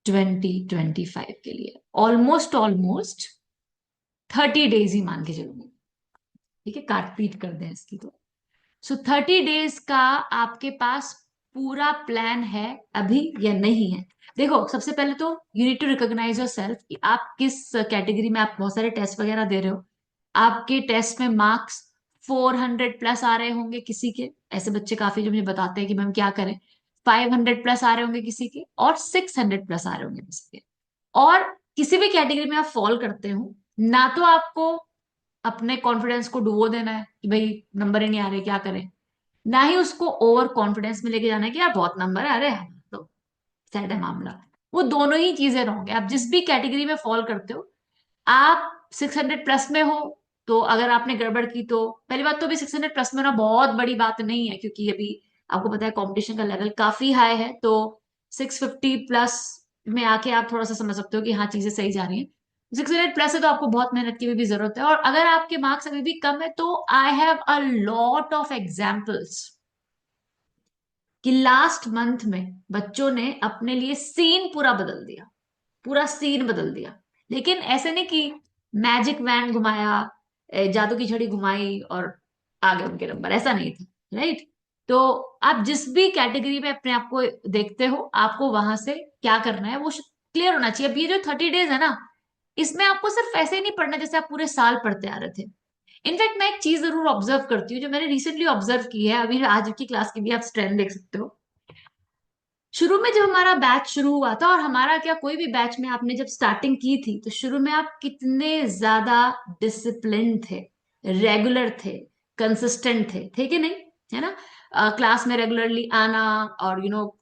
2025 के लिए almost 30 days ही मान के चलूंगी। ठीक है, काट पीट कर दें इसकी तो। सो 30 डेज का आपके पास पूरा प्लान है अभी या नहीं है? देखो, सबसे पहले तो you need to recognise yourself कि आप किस कैटेगरी में, आप बहुत सारे टेस्ट वगैरह दे रहे हो। आपके टेस्ट में मार्क्स 400 प्लस आ रहे होंगे किसी के, ऐसे बच्चे काफी जो मुझे बताते हैं कि मैम क्या करें। 500 प्लस आ रहे होंगे किसी के, और 600 प्लस आ रहे होंगे किसी के। और किसी भी कैटेगरी में आप फॉल करते हो, ना तो आपको अपने कॉन्फिडेंस को डुबो देना है कि भाई नंबर ही नहीं आ रहे क्या करें, ना ही उसको ओवर कॉन्फिडेंस में लेके जाना है कि यार बहुत नंबर है, अरे तो सैड है मामला। वो दोनों ही चीजें रहोगे। आप जिस भी कैटेगरी में फॉल करते हो, आप 600 प्लस में हो, तो अगर आपने गड़बड़ की तो पहली बात तो अभी 600 प्लस में होना बहुत बड़ी बात नहीं है, क्योंकि अभी आपको पता है कंपटीशन का लेवल काफी हाई है। तो 650 प्लस में आके आप थोड़ा सा समझ सकते हो कि हाँ चीजें सही जा रही हैं। 600 प्लस है तो आपको बहुत मेहनत की भी जरूरत है, और अगर आपके मार्क्स अभी भी कम है तो I have a lot of examples कि लास्ट मंथ में बच्चों ने अपने लिए सीन पूरा बदल दिया, पूरा सीन बदल दिया। लेकिन ऐसे नहीं कि मैजिक वैन घुमाया, जादू की छड़ी घुमाई और आ गए उनके नंबर, ऐसा नहीं था। राइट? तो आप जिस भी कैटेगरी में अपने आप को देखते हो, आपको वहां से क्या करना है वो क्लियर होना चाहिए। अब ये जो 30 डेज है ना, इसमें आपको सिर्फ ऐसे ही नहीं पढ़ना जैसे आप पूरे साल पढ़ते आ रहे थे। इनफैक्ट मैं एक चीज जरूर ऑब्जर्व करती हूँ, जो मैंने रिसेंटली ऑब्जर्व की है, अभी आज की क्लास की भी आप स्ट्रेंथ देख सकते हो। शुरू में जब हमारा बैच शुरू हुआ था, और हमारा क्या, कोई भी बैच में आपने जब स्टार्टिंग की थी, तो शुरू में आप कितने ज्यादा डिसिप्लिन थे, रेगुलर थे, कंसिस्टेंट थे कि नहीं? है ना? क्लास में रेगुलरली आना, और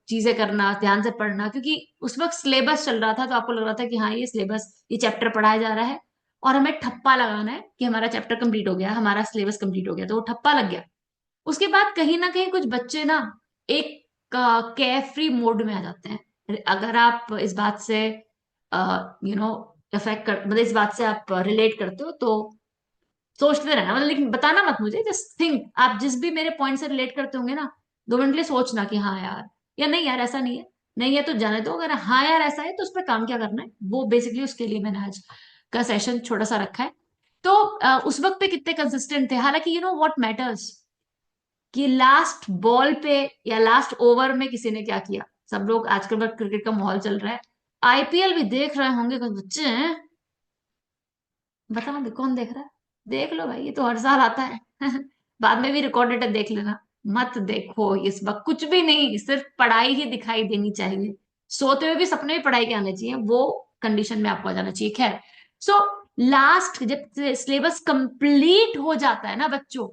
चीजें करना, ध्यान से पढ़ना, क्योंकि उस वक्त सिलेबस चल रहा था, तो आपको लग रहा था कि हाँ ये सिलेबस, ये चैप्टर पढ़ाया जा रहा है, और हमें ठप्पा लगाना है कि हमारा चैप्टर कंप्लीट हो गया, हमारा सिलेबस कंप्लीट हो गया, तो वो ठप्पा लग गया। उसके बाद कहीं ना कहीं कुछ बच्चे ना एक केयर फ्री मोड में आ जाते हैं। अगर आप इस बात से यू नो इफेक्ट कर, मतलब इस बात से आप रिलेट करते हो, तो सोचते रहना, मतलब लेकिन बताना मत मुझे, जस्ट थिंक। आप जिस भी मेरे पॉइंट से रिलेट करते होंगे ना, 2 मिनट के लिए सोचना कि हाँ यार, या नहीं यार ऐसा नहीं है। नहीं है तो जाने दो, अगर हाँ यार ऐसा है तो उस पर काम क्या करना है, वो बेसिकली उसके लिए मैंने आज का सेशन छोटा सा रखा है। तो उस वक्त पे कितने कंसिस्टेंट थे, हालांकि व्हाट मैटर्स कि लास्ट बॉल पे या लास्ट ओवर में किसी ने क्या किया। सब लोग आजकल क्रिकेट का माहौल चल रहा है, आईपीएल भी देख रहे होंगे कुछ बच्चे हैं। बताओ भी कौन देख रहा है? देख लो भाई, ये तो हर साल आता है। बाद में भी रिकॉर्डेड है, देख लेना। मत देखो इस वक्त कुछ भी नहीं, सिर्फ पढ़ाई ही दिखाई देनी चाहिए। सोते हुए भी सपने भी पढ़ाई के आने चाहिए, वो कंडीशन में आपको आ जाना चाहिए। खैर, सो लास्ट जब सिलेबस कंप्लीट हो जाता है ना बच्चों,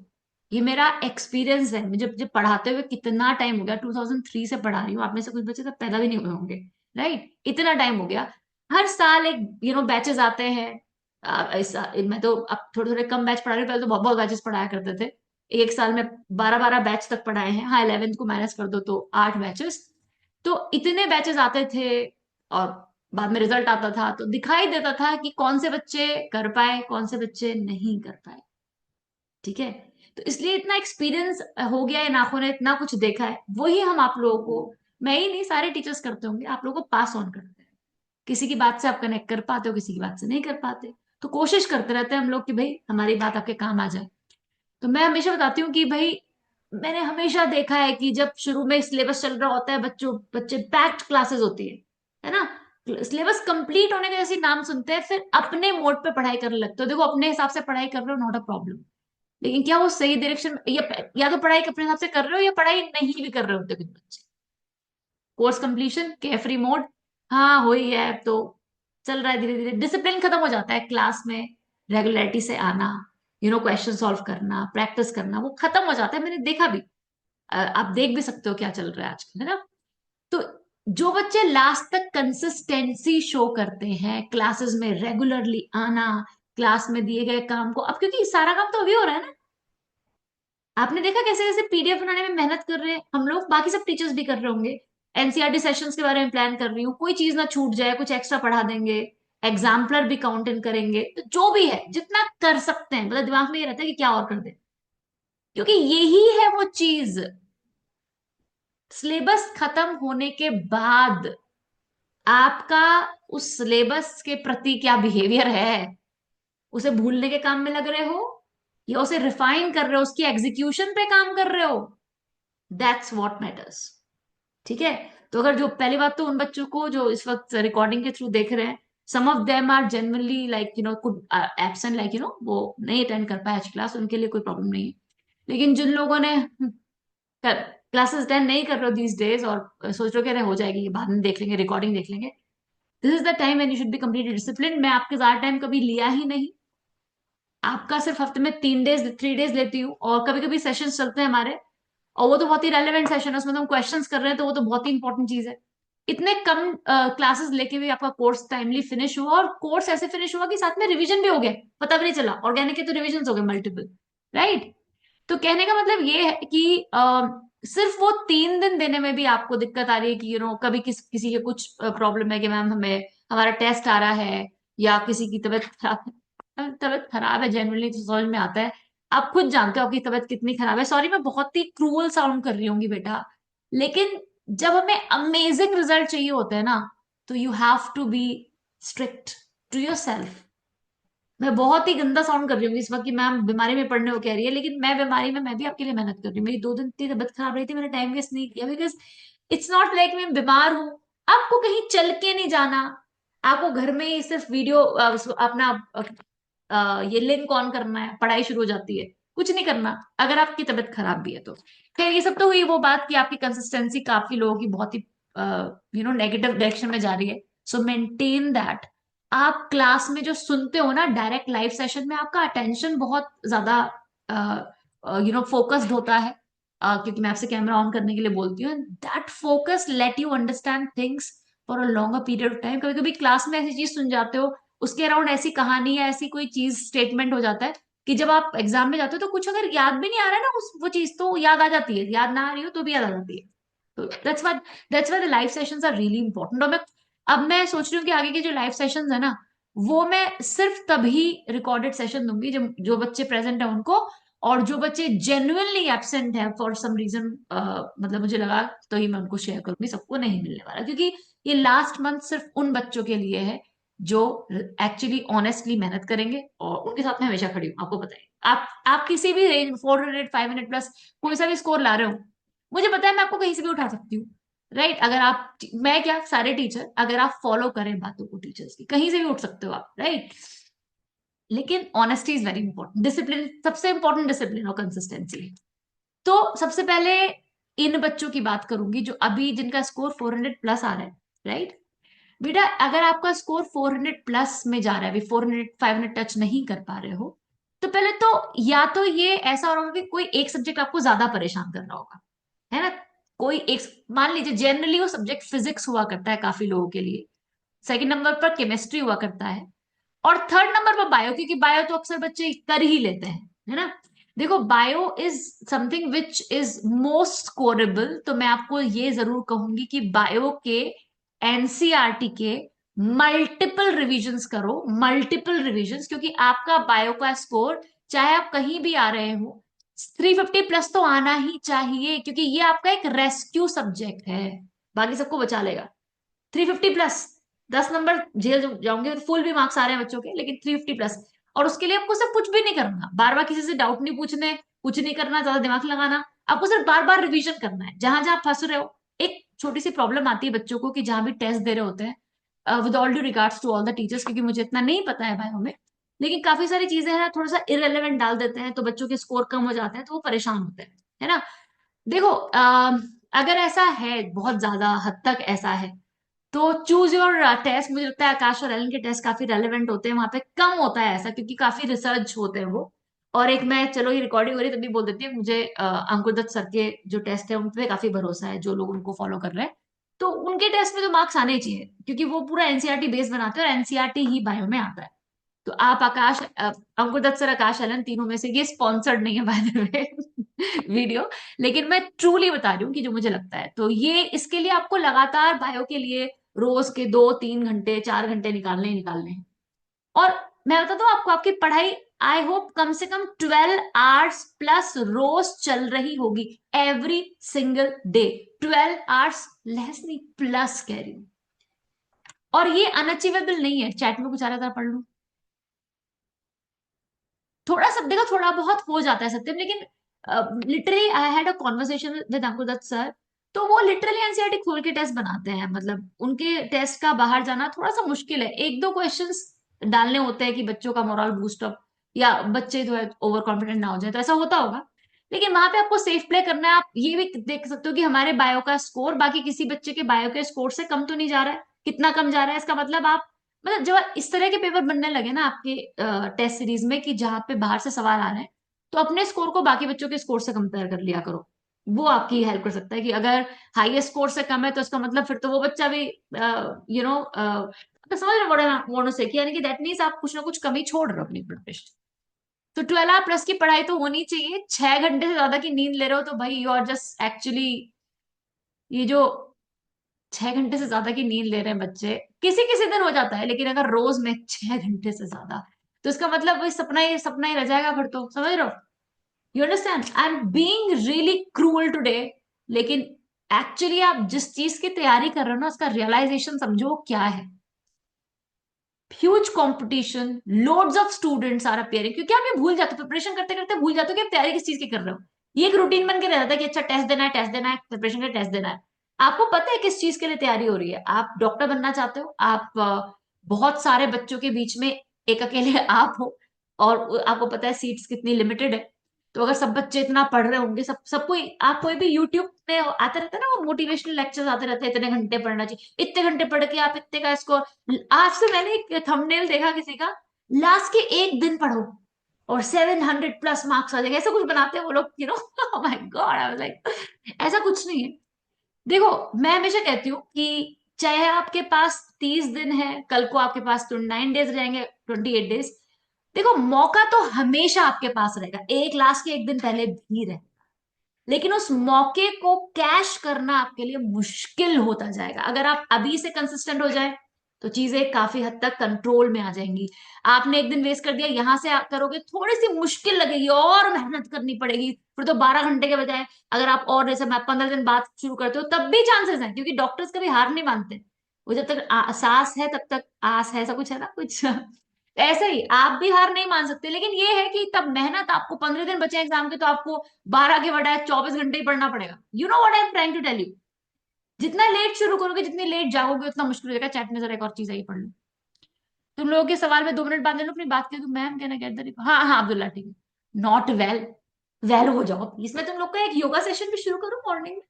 ये मेरा एक्सपीरियंस है, मुझे जब पढ़ाते हुए कितना टाइम हो गया, 2003 से पढ़ा रही हूँ, आप में से कुछ बच्चे तो पैदा भी नहीं हुए होंगे। राइट? इतना टाइम हो गया। हर साल एक बैचेस आते हैं। ऐसा मैं तो अब थोड़े थोड़े कम बैच पढ़ा रही हूँ, पहले तो बहुत बहुत बैचेस पढ़ाया करते थे। एक साल में 12 12 बैच तक पढ़ाए हैं। हाँ, 11th को माइनस कर दो तो 8 बैचेस। तो इतने बैचेस आते थे, और बाद में रिजल्ट आता था तो दिखाई देता था कि कौन से बच्चे कर पाए, कौन से बच्चे नहीं कर पाए। ठीक है? तो इसलिए इतना एक्सपीरियंस हो गया है, नाखों ने इतना कुछ देखा है, वही हम आप लोगों को, मैं ही नहीं सारे टीचर्स करते होंगे, आप लोगों को पास ऑन करते हैं। किसी की बात से आप कनेक्ट कर पाते हो, किसी की बात से नहीं कर पाते, तो कोशिश करते रहते हैं हम लोग कि भाई हमारी बात आपके काम आ जाए। तो मैं हमेशा बताती हूँ कि भाई, मैंने हमेशा देखा है कि जब शुरू में सिलेबस चल रहा होता है, बच्चों बच्चे पैक्ड क्लासेस होती है ना? सिलेबस कंप्लीट होने का जैसे ही नाम सुनते हैं, फिर अपने मोड पे पढ़ाई करने लगते हो। देखो, अपने हिसाब से पढ़ाई कर रहे हो, नॉट अ प्रॉब्लम, लेकिन क्या वो सही डायरेक्शन, या तो पढ़ाई अपने हिसाब से कर रहे हो, या पढ़ाई नहीं भी कर रहे होते कुछ बच्चे। कोर्स कंप्लीशन, केयरफ्री मोड, हाँ हो ही है अब तो, चल रहा है धीरे धीरे, डिसिप्लिन खत्म हो जाता है क्लास में, रेगुलरिटी से आना, क्वेश्चन सॉल्व करना, प्रैक्टिस करना, वो खत्म हो जाता है, मैंने देखा भी। आप देख भी सकते हो क्या चल रहा है आजकल, है ना? तो जो बच्चे लास्ट तक कंसिस्टेंसी शो करते हैं, क्लासेस में रेगुलरली आना, क्लास में दिए गए काम को, अब क्योंकि सारा काम तो अभी हो रहा है ना, आपने देखा कैसे कैसे पीडीएफ बनाने में मेहनत कर रहे हैं हम लोग, बाकी सब टीचर्स भी कर रहे होंगे। एनसीईआरटी सेशंस के बारे में प्लान कर रही हूँ, कोई चीज ना छूट जाए, कुछ एक्स्ट्रा पढ़ा देंगे। एग्जाम्पलर भी काउंट इन करेंगे, तो जो भी है जितना कर सकते हैं, मतलब दिमाग में ये रहता है कि क्या और कर दे, क्योंकि यही है वो चीज सिलेबस खत्म होने के बाद आपका उस सिलेबस के प्रति क्या बिहेवियर है, उसे भूलने के काम में लग रहे हो या उसे रिफाइन कर रहे हो, उसकी एग्जीक्यूशन पे काम कर रहे हो, दैट्स व्हाट मैटर्स। ठीक है। तो अगर जो पहली बात तो उन बच्चों को जो इस वक्त रिकॉर्डिंग के थ्रू देख रहे हैं, some of them are generally like you know could absent, like you know वो नहीं अटेंड कर पाए आज क्लास, उनके लिए कोई प्रॉब्लम नहीं है। लेकिन जिन लोगों ने क्लासेस अटेंड नहीं कर रहे हो दीज डेज और सोच रहे हो कि अरे हो जाएगी ये बाद में देख लेंगे, रिकॉर्डिंग देख लेंगे, this is the time when you should be completely discipline. मैं आपके ज्यादा टाइम कभी लिया ही नहीं, आपका सिर्फ हफ्ते में 3 डेज 3 डेज लेती हूँ, और कभी कभी सेशंस चलते हैं हमारे, और वो तो बहुत ही रेलेवेंट सेशन है, उसमें तो हम क्वेश्चंस कर रहे हैं, तो वो तो बहुत ही इंपॉर्टेंट चीज है। इतने कम क्लासेस लेके भी आपका कोर्स टाइमली फिनिश हुआ, और कोर्स ऐसे फिनिश हुआ कि साथ में रिवीजन भी हो गया, पता भी नहीं चला, ऑर्गेनिक के तो रिवीजन हो गए मल्टीपल, राइट। तो कहने का मतलब ये है कि सिर्फ वो 3 दिन देने में भी आपको दिक्कत आ रही है कि यू नो कभी किसी के कुछ प्रॉब्लम है कि मैम हमें हमारा टेस्ट आ रहा है, या किसी की तबीयत खराब है, तबीयत खराब है जनरली तो समझ में आता है, आप खुद जानते हो आपकी तबीयत कितनी खराब है, सॉरी मैं बहुत ही क्रूअल साउंड कर रही होंगी बेटा, लेकिन जब हमें अमेजिंग रिजल्ट चाहिए होते हैं ना, तो you have to be strict to yourself. मैं बहुत ही गंदा साउंड कर रही हूँ इस वक्त कि मैम बीमारी में पड़ने को कह रही है, लेकिन मैं बीमारी में मैं भी आपके लिए मेहनत कर रही हूँ, मेरी 2 दिन की तबीयत खराब रही थी, मैंने टाइम वेस्ट नहीं किया, बिकॉज इट्स नॉट लाइक मैं बीमार हूँ। आपको कहीं चल के नहीं जाना, आपको घर में ही सिर्फ वीडियो अपना ये लिंक ऑन करना है, पढ़ाई शुरू हो जाती है, कुछ नहीं करना अगर आपकी तबीयत खराब भी है तो। खैर ये सब तो हुई वो बात कि आपकी कंसिस्टेंसी काफी लोगों की बहुत ही यू नो नेगेटिव डायरेक्शन में जा रही है, सो मेंटेन दैट। आप क्लास में जो सुनते हो ना डायरेक्ट लाइव सेशन में, आपका अटेंशन बहुत ज्यादा यू नो फोकस्ड होता है, क्योंकि मैं आपसे कैमरा ऑन करने के लिए बोलती हूँ, that focus let you understand things for a longer period of time. कभी कभी क्लास में ऐसी चीज सुन जाते हो, उसके अराउंड ऐसी कहानी या ऐसी कोई चीज स्टेटमेंट हो जाता है कि जब आप एग्जाम में जाते हो तो कुछ अगर याद भी नहीं आ रहा है ना उस वो चीज तो याद आ जाती है, याद ना आ रही हो तो भी याद आ जाती है। तो that's why the live sessions are really important. और मैं अब मैं सोच रही हूँ कि आगे के जो लाइव सेशंस है ना, वो मैं सिर्फ तभी रिकॉर्डेड सेशन दूंगी जब जो बच्चे प्रेजेंट है उनको, और जो बच्चे जेन्युइनली एब्सेंट है फॉर सम रीजन, मतलब मुझे लगा तो ही मैं उनको शेयर करूंगी, सबको नहीं मिलने वाला, क्योंकि ये लास्ट मंथ सिर्फ उन बच्चों के लिए है जो एक्चुअली ऑनेस्टली मेहनत करेंगे, और उनके साथ में हमेशा खड़ी हूँ। आपको बताइए, आप किसी भी रेंज 400 500 प्लस कोई सा भी स्कोर ला रहे हो, मुझे पता है मैं आपको कहीं से भी उठा सकती हूँ, राइट। अगर आप, मैं क्या सारे टीचर अगर आप फॉलो करें बातों को टीचर्स की, कहीं से भी उठ सकते हो आप, राइट। लेकिन honesty is very important, discipline सबसे इंपॉर्टेंट, डिसिप्लिन और कंसिस्टेंसी। तो सबसे पहले इन बच्चों की बात करूंगी जो अभी जिनका स्कोर 400 प्लस आ रहा है, राइट। बेटा अगर आपका स्कोर 400 प्लस में जा रहा है, अभी 400 500 टच नहीं कर पा रहे हो, तो पहले तो या तो ये ऐसा हो रहा होगा कि कोई एक सब्जेक्ट आपको ज्यादा परेशान कर रहा होगा, है ना। कोई एक, मान लीजिए जनरली वो सब्जेक्ट फिजिक्स हुआ करता है काफी लोगों के लिए, सेकंड नंबर पर केमिस्ट्री हुआ करता है, और थर्ड नंबर पर बायो, क्योंकि बायो तो अक्सर बच्चे कर ही लेते हैं, है ना। देखो bio is something which is most scorable, तो मैं आपको ये जरूर कहूंगी कि बायो के एनसीईआरटी के मल्टीपल रिविजन्स करो, मल्टीपल रिविजन्स, क्योंकि आपका बायो का स्कोर चाहे आप कहीं भी आ रहे हो 350 प्लस तो आना ही चाहिए, क्योंकि ये आपका एक रेस्क्यू सब्जेक्ट है, बाकी सबको बचा लेगा। 350 प्लस, 10 नंबर जेल जाओगे, फुल भी मार्क्स आ रहे हैं बच्चों के, लेकिन 350 प्लस, और उसके लिए आपको सिर्फ कुछ भी नहीं करना, बार बार किसी से डाउट नहीं पूछने, कुछ नहीं करना, ज्यादा दिमाग लगाना, आपको सिर्फ बार बार रिवीजन करना है जहां जहां फंस रहे हो। एक छोटी सी प्रॉब्लम आती है बच्चों को कि जहां भी टेस्ट दे रहे होते हैं, with all due regards to all the teachers, क्योंकि मुझे इतना नहीं पता है बायो में, लेकिन काफी सारी चीजें हैं थोड़ा सा इरेलीवेंट डाल देते हैं तो बच्चों के स्कोर कम हो जाते हैं, तो वो परेशान होते हैं, है ना। देखो अगर ऐसा है, बहुत ज्यादा हद तक ऐसा है, तो चूज योर टेस्ट। मुझे लगता है आकाश और एलन के टेस्ट काफी रेलेवेंट होते हैं, वहां पे कम होता है ऐसा, क्योंकि काफी रिसर्च होते हैं वो। और एक मैं, चलो ये रिकॉर्डिंग हो रही है तभी बोल देती हूँ, मुझे अंकुर दत्त सर के जो टेस्ट है उन पे काफी भरोसा है, जो लोग उनको फॉलो कर रहे हैं, तो उनके टेस्ट में तो मार्क्स आने ही चाहिए, क्योंकि वो पूरा एनसीईआरटी बेस बनाते हैं, और एनसीईआरटी ही बायो में आता है। तो आप आकाश अंकुर दत्त सर, आकाश एलन, तीनों में से, ये स्पॉन्सर्ड नहीं है बाय द वे वीडियो, लेकिन मैं ट्रूली बता रही हूँ कि जो मुझे लगता है, तो ये इसके लिए आपको लगातार बायो के लिए रोज के 2 3 घंटे 4 घंटे निकालने ही निकालने हैं। और मैं बता दूं आपको, आपकी पढ़ाई आई होप कम से कम 12 आवर्स प्लस रोज चल रही होगी, every single day. 12 hours less नहीं, प्लस कह रही हूं। और ये अनअचीवेबल नहीं है, चैट में कुछ आ रहा था, पढ़ लूं। थोड़ा सा देखो, थोड़ा बहुत हो जाता है सत्यम, लेकिन literally I had a conversation with Ankur Dutt sir. तो वो लिटरली एनसीईआरटी खोल के टेस्ट बनाते हैं, मतलब उनके टेस्ट का बाहर जाना थोड़ा सा मुश्किल है। एक दो क्वेश्चंस डालने होते हैं कि बच्चों का मोरल बूस्ट अप, या बच्चे जो है ओवर कॉन्फिडेंट ना हो जाए, तो ऐसा होता होगा। लेकिन वहां पे आपको सेफ प्ले करना है। आप ये भी देख सकते हो कि हमारे बायो का स्कोर बाकी किसी बच्चे के बायो के स्कोर से कम तो नहीं जा रहा है। कितना कम जा रहा है, इसका मतलब आप, मतलब जब इस तरह के पेपर बनने लगे ना आपके टेस्ट सीरीज में, कि जहां पे बाहर से सवाल आ रहे हैं, तो अपने स्कोर को बाकी बच्चों के स्कोर से कंपेयर कर लिया करो। वो आपकी हेल्प कर सकता है कि अगर हाईएस्ट स्कोर से कम है, तो इसका मतलब फिर तो वो बच्चा भी तो समझ रहे हो से कि, यानी कि दैट मीन्स आप कुछ ना कुछ कमी छोड़ रहे हो अपनी प्रिपरेशन। तो 12 आवर प्लस की पढ़ाई तो होनी चाहिए। 6 घंटे से ज्यादा की नींद ले रहे हो तो भाई यू आर जस्ट एक्चुअली, ये जो 6 घंटे से ज्यादा की नींद ले रहे हैं बच्चे, किसी किसी दिन हो जाता है, लेकिन अगर रोज में 6 घंटे से ज्यादा, तो इसका मतलब वही सपना ही रह जाएगा फिर तो, समझ रहे हो? You understand, I am being really cruel today. लेकिन एक्चुअली आप जिस चीज की तैयारी कर रहे हो ना, उसका रियलाइजेशन समझो वो क्या है। Huge competition, loads of students are appearing, क्योंकि आप ये भूल जाते हो, प्रिपरेशन करते करते भूल जाते हो कि आप तैयारी किस चीज की कर रहे हो। ये एक रूटीन बन के रह जाता है कि अच्छा टेस्ट देना है, टेस्ट देना है, प्रिपरेशन का टेस्ट देना है। आपको पता है किस चीज के लिए तैयारी हो रही है? आप डॉक्टर बनना चाहते हो, आप बहुत सारे बच्चों के बीच में एक अकेले आप हो, और आपको पता है सीट्स कितनी लिमिटेड है। तो अगर सब बच्चे इतना पढ़ रहे होंगे, सब कोई, आप कोई भी यूट्यूब में आते रहता है ना, वो मोटिवेशनल लेक्चर्स आते रहते हैं, इतने घंटे पढ़ना चाहिए, इतने घंटे पढ़ के आप इतने का स्कोर। आज से मैंने एक थंबनेल देखा किसी का, लास्ट के एक दिन पढ़ो और 700+ मार्क्स आ जाएंगे, ऐसा कुछ बनाते हैं वो लोग, my God, I was like ऐसा कुछ नहीं है। देखो, मैं हमेशा कहती हूँ कि चाहे आपके पास 30 दिन है, कल को आपके पास 9 डेज रहेंगे, 28 डेज, देखो मौका तो हमेशा आपके पास रहेगा, एक लास्ट के एक दिन पहले भी रहे, लेकिन उस मौके को कैश करना आपके लिए मुश्किल होता जाएगा। अगर आप अभी से कंसिस्टेंट हो जाए, तो चीजें काफी हद तक कंट्रोल में आ जाएंगी। आपने एक दिन वेस्ट कर दिया, यहां से आप करोगे, थोड़ी सी मुश्किल लगेगी और मेहनत करनी पड़ेगी, फिर तो 12 घंटे के बजाय अगर आप और जैसे मैं 15 दिन बाद शुरू करते हो, तब भी चांसेस हैं, क्योंकि डॉक्टर्स कभी हार नहीं मानते। वो जब तक सांस है तब तक आस है, ऐसा कुछ है ना कुछ। ऐसे ही आप भी हार नहीं मान सकते, लेकिन ये है कि तब मेहनत, आपको 15 दिन बचे एग्जाम के, तो आपको 12 के बजाय 24 घंटे ही पढ़ना पड़ेगा। You know what I am trying to tell you. जितना लेट शुरू करोगे, जितनी लेट जाओगे, उतना मुश्किल हो जाएगा। चैट में जरा एक और चीज आई, पढ़ लो। तुम लोगों के सवाल में 2 मिनट बाद ले लो अपनी बात की, तो मैम कहना कहते देखो, हाँ हाँ अब्दुल्ला ठीक है, नॉट वेल, वेल हो जाओ प्लीज। मैं तुम लोग का एक योगा सेशन भी शुरू करूँ मॉर्निंग में।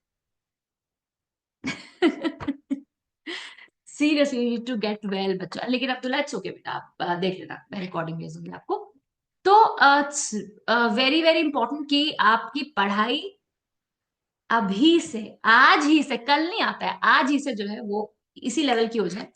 सीरियसली टू गेट वेल बच्चा। लेकिन अब्दुल्ला इट्स ओके बेटा, आप देख लेना, मैं रिकॉर्डिंग भेजूंगी आपको। तो वेरी वेरी इंपॉर्टेंट कि आपकी पढ़ाई अभी से, आज ही से, कल नहीं आता है, आज ही से जो है वो इसी लेवल की हो जाए।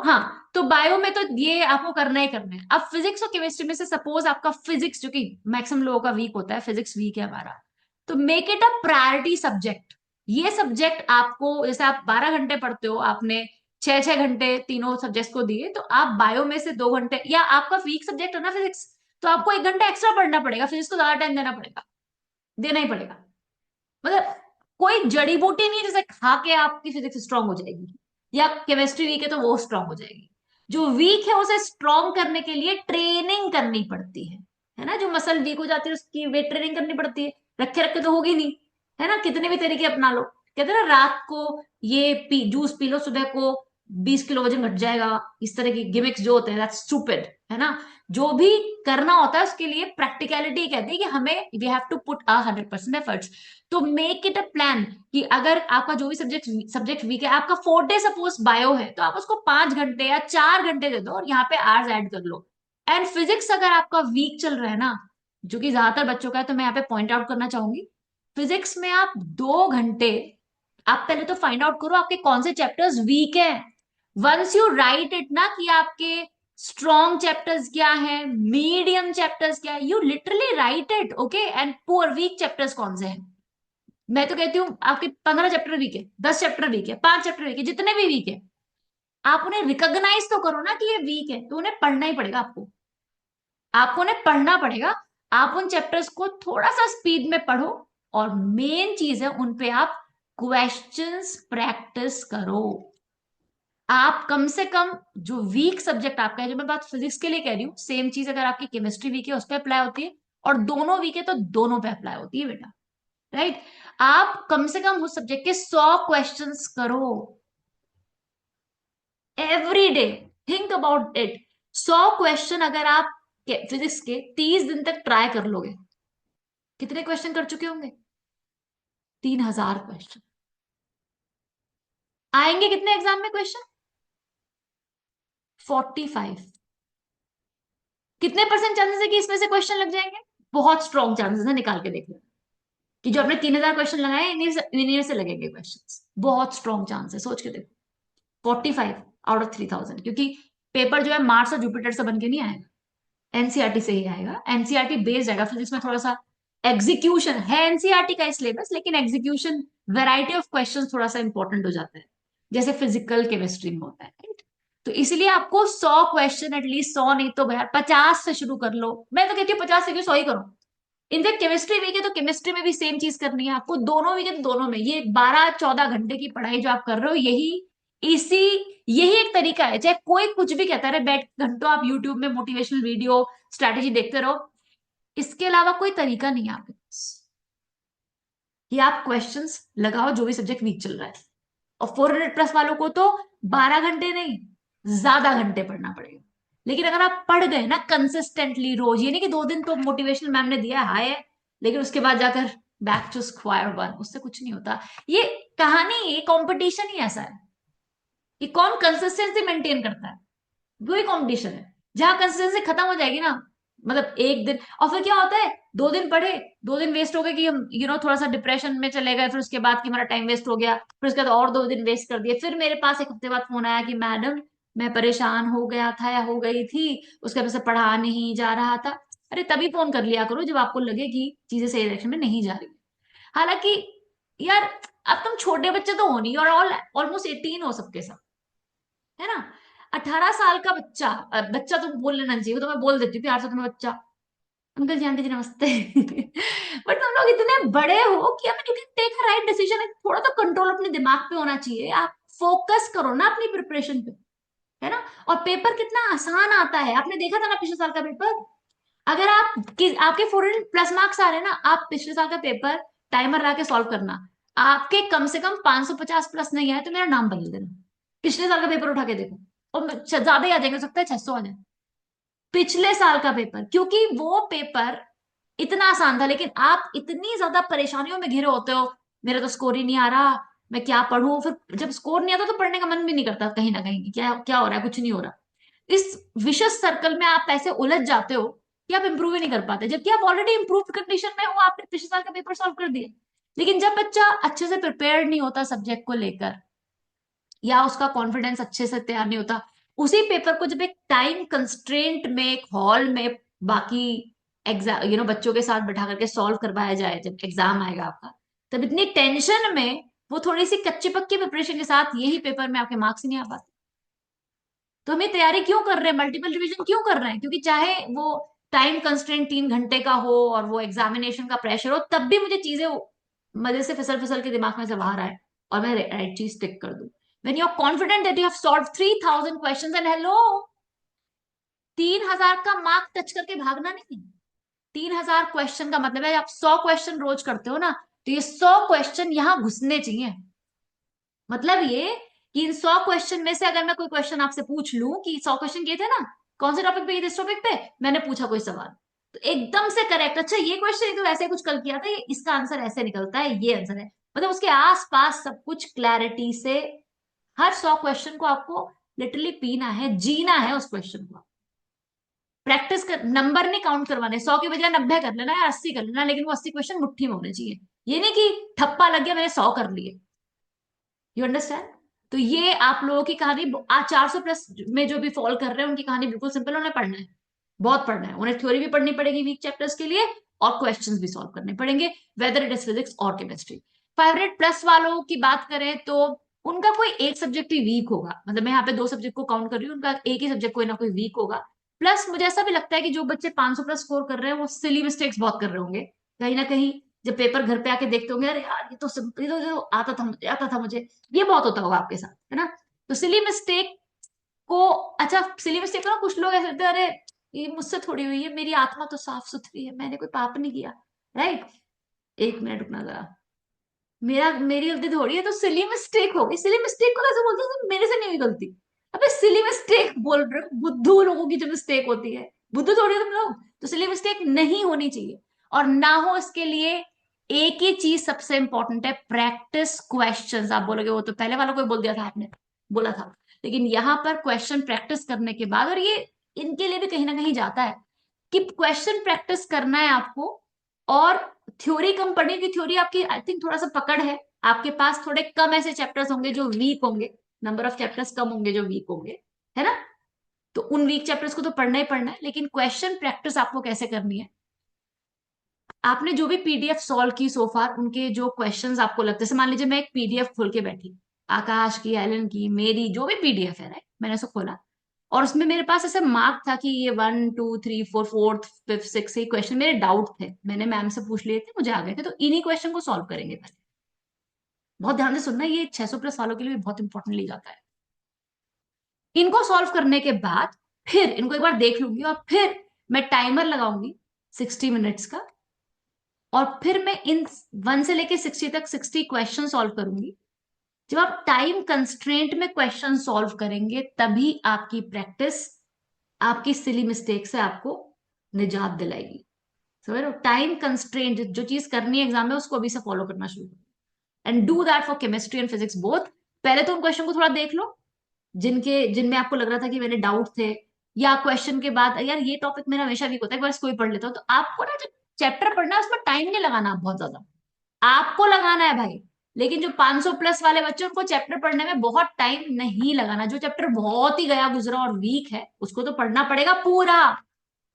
हाँ, तो बायो में तो ये आपको करना ही करना है। अब फिजिक्स और केमिस्ट्री में से सपोज आपका फिजिक्स, जो कि मैक्सिमम लोगों का वीक होता है, फिजिक्स वीक है हमारा, तो make it a priority subject. ये सब्जेक्ट आपको, जैसे आप 12 घंटे पढ़ते हो, आपने 6 6 घंटे तीनों सब्जेक्ट को दिए, तो आप बायो में से 2 घंटे, या आपका वीक सब्जेक्ट है ना फिजिक्स, तो आपको 1 घंटा एक्स्ट्रा पढ़ना पड़ेगा, फिजिक्स को ज्यादा टाइम देना पड़ेगा, देना ही पड़ेगा। मतलब कोई जड़ी बूटी नहीं है जिसे खा के आपकी फिजिक्स स्ट्रांग हो जाएगी, या केमिस्ट्री वीक है तो वो स्ट्रांग हो जाएगी। जो वीक है उसे स्ट्रांग करने के लिए ट्रेनिंग करनी पड़ती है ना? जो मसल वीक हो जाती है उसकी वेट ट्रेनिंग करनी पड़ती है, रखे रखे तो होगी नहीं, है ना? कितने भी तरीके अपना लो, कहते हैं ना रात को ये जूस पी लो, सुबह को 20 किलो वजन घट जाएगा, इस तरह की गिमिक्स जो होते हैं, दैट्स स्टूपिड, है ना? जो भी करना होता है उसके लिए प्रैक्टिकलिटी कहती है कि हमें we have to put 100% efforts. तो मेक इट अ प्लान कि अगर आपका जो भी सब्जेक्ट सब्जेक्ट वीक है, आपका 4 डे सपोज बायो है, तो आप उसको 5 घंटे या 4 घंटे दे दो और यहाँ पे आवर्स ऐड कर लो। एंड फिजिक्स अगर आपका वीक चल रहा है ना, जो कि ज्यादातर बच्चों का है, तो मैं यहाँ पे पॉइंट आउट करना चाहूंगी, फिजिक्स में आप 2 घंटे, आप पहले तो फाइंड आउट करो आपके कौन से चैप्टर्स वीक है। वंस यू राइट इट ना कि आपके स्ट्रॉन्ग चैप्टर्स क्या है, मीडियम चैप्टर्स क्या है, you literally write it, okay, and poor weak chapters कौन से हैं। मैं तो कहती हूँ आपके 15 चैप्टर वीक है, 10 चैप्टर वीक है, 5 चैप्टर वीक है, जितने भी वीक है, आप उन्हें रिकॉग्नाइज तो करो ना कि ये वीक है, तो उन्हें पढ़ना ही पड़ेगा आपको। आपको ने पढ़ना पड़ेगा। आप उन चैप्टर्स को थोड़ा सा स्पीड में पढ़ो, और मेन चीज है उन पे आप क्वेश्चंस प्रैक्टिस करो। आप कम से कम जो वीक सब्जेक्ट आपका है, जो मैं बात फिजिक्स के लिए कह रही हूँ, सेम चीज अगर आपकी केमिस्ट्री वीक है उस पर अप्लाई होती है, और दोनों वीक है तो दोनों पे अप्लाई होती है बेटा। राइट। आप कम से कम उस सब्जेक्ट के 100 क्वेश्चंस करो every day. Think about it. 100 question अगर आप फिजिक्स के 30 दिन तक ट्राई कर लोगे, कितने क्वेश्चन कर चुके होंगे? 3000 क्वेश्चन। आएंगे कितने एग्जाम में क्वेश्चन? 45। कितने परसेंट चांसेस है कि इसमें से क्वेश्चन लग जाएंगे? बहुत स्ट्रॉन्ग चांसेस है, निकाल के देख लो कि जो आपने 3000 क्वेश्चन लगाए इन्हीं से लगेंगे क्वेश्चन। बहुत स्ट्रॉन्ग चांस है, सोच के देखो। 45 आउट ऑफ 3000, क्योंकि पेपर जो है मार्स और जुपिटर से बन के नहीं आएगा, एनसीईआरटी से ही आएगा। एनसीईआरटी बेस्ड आएगा फिजिक्स में, थोड़ा सा एग्जीक्यूशन है एनसीईआरटी का सिलेबस, लेकिन एग्जीक्यूशन वैरायटी ऑफ क्वेश्चन थोड़ा सा इंपॉर्टेंट हो जाता है, जैसे फिजिकल केमिस्ट्री में होता है। right? तो इसलिए आपको 100 क्वेश्चन एटलीस्ट, 100 नहीं तो यार 50 से शुरू कर लो। मैं तो कहती हूँ 50 से क्यों, 100 ही करो। इनफेक्ट केमिस्ट्री वीक है तो केमिस्ट्री में भी सेम चीज करनी है आपको, दोनों वीक है तो दोनों में ये 12-14 घंटे की पढ़ाई जो आप कर रहे हो, इसी यही एक तरीका है। चाहे कोई कुछ भी कहता रहे, बैठ घंटों आप यूट्यूब में मोटिवेशनल वीडियो स्ट्रैटेजी देखते रहो, इसके अलावा कोई तरीका नहीं है आपके पास कि आप क्वेश्चंस लगाओ जो भी सब्जेक्ट वीक चल रहा है। और 400 प्लस वालों को तो 12 घंटे नहीं, ज्यादा घंटे पढ़ना पड़ेगा। लेकिन अगर आप पढ़ गए ना कंसिस्टेंटली रोज, ये नहीं कि 2 दिन तो मोटिवेशनल मैम ने दिया हाय, लेकिन उसके बाद जाकर बैक टू स्क्वायर वन, उससे कुछ नहीं होता। ये कहानी, ये कंपटीशन ही ऐसा है कि कौन कंसिस्टेंसी मेंटेन करता है, वही कंपटीशन है। जहां कंसिस्टेंसी खत्म हो जाएगी ना, मतलब एक दिन, और फिर क्या होता है, 2 दिन पढ़े, 2 दिन वेस्ट हो गए कि हम थोड़ा सा डिप्रेशन में चले गए, फिर उसके बाद कि हमारा टाइम वेस्ट हो गया, फिर उसके बाद और 2 दिन वेस्ट कर दिए। फिर मेरे पास एक हफ्ते बाद फोन आया कि मैडम मैं परेशान हो गया था या हो गई थी, उसके वजह से पढ़ा नहीं जा रहा था। अरे तभी फोन कर लिया करो जब आपको लगे कि चीजें सही डायरेक्शन में नहीं जा रही। हालांकि यार, अब तुम छोटे बच्चे तो हो नहीं, और ऑलमोस्ट 18 हो सबके सब, है ना। 18 साल का बच्चा, बच्चा तो बोल लेना चाहिए, वो तो मैं बोल देती हूँ प्यार से तुम्हें बच्चा, अंकल जी आंटी जी नमस्ते। बट तुम लोग इतने बड़े हो कि अब you can take a right decision. थोड़ा तो कंट्रोल अपने दिमाग पे होना चाहिए। आप फोकस करो ना अपनी प्रिपरेशन पे, है ना। और पेपर कितना आसान आता है, आपने देखा था ना पिछले साल का पेपर। अगर आपके 400 प्लस मार्क्स आ रहे हैं ना, आप पिछले साल का पेपर टाइमर ला के सॉल्व करना। आपके कम से कम 550 प्लस नहीं आए तो मेरा नाम बदल देना। पिछले साल का पेपर उठा के देखो, और ज्यादा ही आ जाएंगे, हो सकता है 600 आ जाए। पिछले साल का पेपर, क्योंकि वो पेपर इतना आसान था, लेकिन आप इतनी ज्यादा परेशानियों में घिरे होते हो, मेरा तो स्कोर ही नहीं आ रहा, मैं क्या पढ़ूं। फिर जब स्कोर नहीं आता तो पढ़ने का मन भी नहीं करता, कहीं ना कहीं क्या क्या हो रहा है, कुछ नहीं हो रहा। इस विशेष सर्कल में आप ऐसे उलझ जाते हो कि आप इंप्रूव ही नहीं कर पाते, जबकि आप ऑलरेडी इंप्रूव कंडीशन में हो, आपने पिछले साल का पेपर सॉल्व कर दिया। लेकिन जब बच्चा अच्छे से प्रिपेयर्ड नहीं होता सब्जेक्ट को लेकर, या उसका कॉन्फिडेंस अच्छे से तैयार नहीं होता, उसी पेपर को जब एक टाइम कंस्ट्रेंट में एक हॉल में बाकी एग्जाम बच्चों के साथ बैठा करके सॉल्व करवाया जाए, जब एग्जाम आएगा आपका, तब इतनी टेंशन में वो थोड़ी सी कच्ची पक्की प्रिपरेशन के साथ यही पेपर में आपके मार्क्स ही नहीं आ पाते। तो हम ये तैयारी क्यों कर रहे हैं, मल्टीपल रिवीजन क्यों कर रहे हैं? क्योंकि चाहे वो टाइम कंस्ट्रेंट 3 घंटे का हो और वो एग्जामिनेशन का प्रेशर हो, तब भी मुझे चीजें मजे से फिसल फिसल के दिमाग में से बाहर आए और मैं राइट चीज टिक कर दूं। When you're confident that you have solved 3000 questions, and hello, 3000 का मार्क टच करके भागना नहीं। 3000 क्वेश्चन का मतलब है आप 100 क्वेश्चन रोज करते हो ना, तो ये 100 क्वेश्चन यहाँ घुसने चाहिए। मतलब ये कि इन 100 क्वेश्चन में से अगर मैं कोई क्वेश्चन आपसे पूछ लूं कि 100 क्वेश्चन किए थे ना, कौन से टॉपिक पे, इस टॉपिक पे मैंने पूछा कोई सवाल, तो एकदम से करेक्ट, अच्छा ये क्वेश्चन तो ऐसे कुछ कल किया था, ये इसका आंसर ऐसे निकलता है, ये आंसर है, मतलब उसके आसपास सब कुछ क्लैरिटी से। हर 100 क्वेश्चन को आपको लिटरली पीना है, जीना है उस क्वेश्चन को। प्रैक्टिस कर, नंबर नहीं काउंट करवाने, 100 की बजाय 90 कर लेना या 80 कर लेना, लेकिन वो 80 क्वेश्चन मुट्ठी में होने चाहिए। ये नहीं कि ठप्पा लग गया मैंने 100 कर लिए। You understand. तो ये आप लोगों की कहानी, आज 400 प्लस में जो भी फॉल कर रहे हैं उनकी कहानी बिल्कुल सिंपल, उन्हें पढ़ना है, बहुत पढ़ना है। उन्हें थ्योरी भी पढ़नी पड़ेगी वीक चैप्टर्स के लिए, और क्वेश्चंस भी सॉल्व करने पड़ेंगे, वेदर इट इज फिजिक्स और केमिस्ट्री। 500 प्लस वालों की बात करें तो उनका कोई एक सब्जेक्ट ही वीक होगा, मतलब मैं यहाँ पे 2 सब्जेक्ट को काउंट कर रही हूँ, उनका एक ही सब्जेक्ट कोई ना कोई वीक होगा। प्लस मुझे ऐसा भी लगता है कि जो बच्चे 500 प्लस स्कोर कर रहे हैं वो सिली मिस्टेक्स बहुत कर रहे होंगे कहीं ना कहीं। जब पेपर घर पे आके देखते होंगे, अरे यार ये तो आता था मुझे, ये बहुत होता होगा आपके साथ, है ना। तो सिली मिस्टेक को, अच्छा सिली मिस्टेक को ना कुछ लोग ऐसे होते हैं, अरे ये मुझसे थोड़ी हुई है, मेरी आत्मा तो साफ सुथरी है, मैंने कोई पाप नहीं किया, राइट। एक मिनट रुकना जरा, मेरी गलती थोड़ी है, तो सिली मिस्टेक हो गई। सिली मिस्टेक को कैसे बोलते हैं, तो मेरे से नहीं हुई गलती। अबे सिली मिस्टेक बोल रहे हो, बुद्धू लोगों की जो मिस्टेक होती है, बुद्धू थोड़ी हो तुम लोग। तो सिली मिस्टेक नहीं होनी चाहिए, और ना हो इसके लिए एक ही चीज सबसे इंपॉर्टेंट है, प्रैक्टिस क्वेश्चंस। आप बोलोगे वो तो पहले वालों को ही बोल दिया था आपने, बोला था, लेकिन यहाँ पर क्वेश्चन प्रैक्टिस करने के बाद, और ये इनके लिए भी कहीं ना कहीं जाता है कि क्वेश्चन प्रैक्टिस करना है आपको। और थ्योरी कम पढ़ने की, थ्योरी आपकी आई थिंक थोड़ा सा पकड़ है, आपके पास थोड़े कम ऐसे चैप्टर्स होंगे जो वीक होंगे, नंबर ऑफ चैप्टर्स कम होंगे जो वीक होंगे, है ना। तो उन वीक चैप्टर्स को तो पढ़ना ही पढ़ना है, लेकिन क्वेश्चन प्रैक्टिस आपको कैसे करनी है, आपने जो भी पीडीएफ सॉल्व की सो फार, उनके जो क्वेश्चंस आपको लगते हैं, जैसे मान लीजिए मैं एक पीडीएफ खोल के बैठी, आकाश की, एलन की, मेरी जो भी पीडीएफ है, राइट, मैंने उसको खोला, और उसमें मेरे पास ऐसे मार्क था कि ये 1 2 3 4 फोर्थ फिफ्थ सिक्स क्वेश्चन मेरे डाउट थे, मैंने मैम से पूछ लिए थे, मुझे आ गए थे, तो इन्हीं क्वेश्चन को सॉल्व करेंगे पहले। बहुत ध्यान से सुनना, ये 600 प्लस वालों के लिए भी बहुत इंपॉर्टेंट ली जाता है। इनको सॉल्व करने के बाद फिर इनको एक बार देख लूंगी, और फिर मैं टाइमर लगाऊंगी 60 मिनट्स का, और फिर मैं इन 1 से लेके 60 तक 60 क्वेश्चन सॉल्व करूंगी। जब आप टाइम कंस्ट्रेंट में क्वेश्चन सॉल्व करेंगे, तभी आपकी प्रैक्टिस आपकी सिली मिस्टेक से आपको निजात दिलाएगी। समझ रहे हो, टाइम कंस्ट्रेंट जो चीज करनी है एग्जाम में, उसको अभी से फॉलो करना शुरू करो, and do that for chemistry and physics both. पहले तो उन क्वेश्चन को थोड़ा देख लो जिनमें आपको लग रहा था कि मेरे डाउट थे, या क्वेश्चन के बाद यार ये टॉपिक मेरा हमेशा वीक होता है, एक बार इसको ही पढ़ लेता हूँ। तो आपको ना जो चैप्टर पढ़ना है उसमें टाइम नहीं लगाना बहुत ज्यादा, आपको लगाना है भाई। लेकिन जो 500 प्लस वाले बच्चे, उनको चैप्टर पढ़ने में बहुत टाइम नहीं लगाना। जो चैप्टर बहुत ही गया गुजरा और वीक है, उसको तो पढ़ना पड़ेगा पूरा,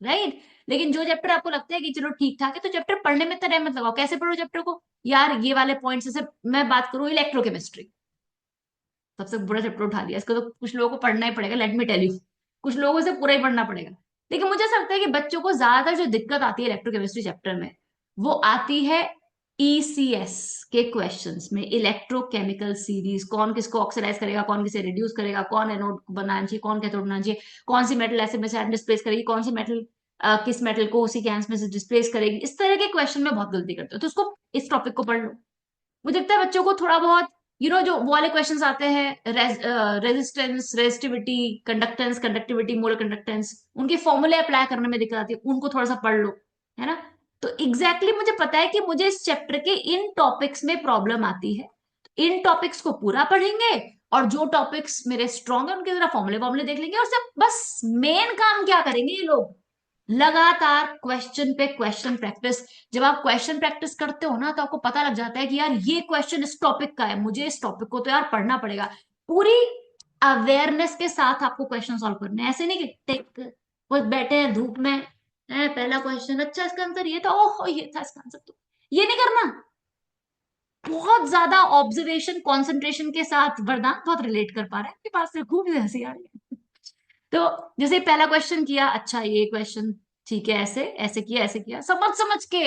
राइट। लेकिन जो चैप्टर आपको लगता है कि चलो ठीक ठाक है, तो चैप्टर पढ़ने में इतना टाइम मत लगाओ। कैसे पढ़ो चैप्टर को, यार ये वाले पॉइंट्स, जैसे मैं बात करूं इलेक्ट्रोकेमिस्ट्री, सबसे बड़ा चैप्टर उठा लिया, इसको तो कुछ लोगों को पढ़ना ही पड़ेगा, लेट मी टेल यू, कुछ लोगों से पूरा ही पढ़ना पड़ेगा। लेकिन मुझे ऐसा लगता है कि बच्चों को ज्यादातर जो दिक्कत आती है इलेक्ट्रोकेमिस्ट्री चैप्टर में, वो आती है ईसीएस के क्वेश्चंस में। इलेक्ट्रोकेमिकल सीरीज, कौन किसको ऑक्सीडाइज करेगा, कौन किसे रिड्यूस करेगा, कौन एनोड बनाना चाहिए, कौन कैथोड बनाना चाहिए, कौन सी मेटल एसिड में से डिस्प्लेस करेगी, कौन सी मेटल किस मेटल को उसी गैस में से डिस्प्लेस करेगी। इस तरह के क्वेश्चन में बहुत गलती करते हो, तो उसको, इस टॉपिक को पढ़ लो। मुझे लगता है बच्चों को थोड़ा बहुत, जो वो वाले क्वेश्चंस आते हैं, resistance, resistivity, conductance, conductivity, molar conductance, उनके फॉर्मूले अप्लाई करने में दिक्कत आती है, उनको थोड़ा सा पढ़ लो, है ना। तो मुझे पता है कि मुझे इस चैप्टर के इन टॉपिक्स में प्रॉब्लम आती है, इन टॉपिक्स को पूरा पढ़ेंगे, और जो टॉपिक्स मेरे स्ट्रॉन्ग है उनके जरा फॉर्मूले फॉर्मूले देख लेंगे, और सिर्फ बस मेन काम क्या करेंगे ये लोग, लगातार क्वेश्चन पे क्वेश्चन प्रैक्टिस। जब आप क्वेश्चन प्रैक्टिस करते हो ना, तो आपको पता लग जाता है कि यार ये क्वेश्चन इस टॉपिक का है, मुझे इस टॉपिक को तो यार पढ़ना पड़ेगा। पूरी अवेयरनेस के साथ आपको क्वेश्चन सॉल्व करने हैं। ऐसे नहीं कि वो बैठे हैं धूप में, पहला क्वेश्चन अच्छा इसका आंसर ये था, ओहो ये था इसका आंसर, तो ये नहीं करना। बहुत ज्यादा ऑब्जर्वेशन कंसंट्रेशन के साथ, वरदान बहुत रिलेट कर पा रहे हैं आपके पास से, खूब हंसी आ रही है। तो जैसे पहला क्वेश्चन किया, अच्छा ये क्वेश्चन ठीक है, ऐसे ऐसे किया, ऐसे किया, समझ समझ के,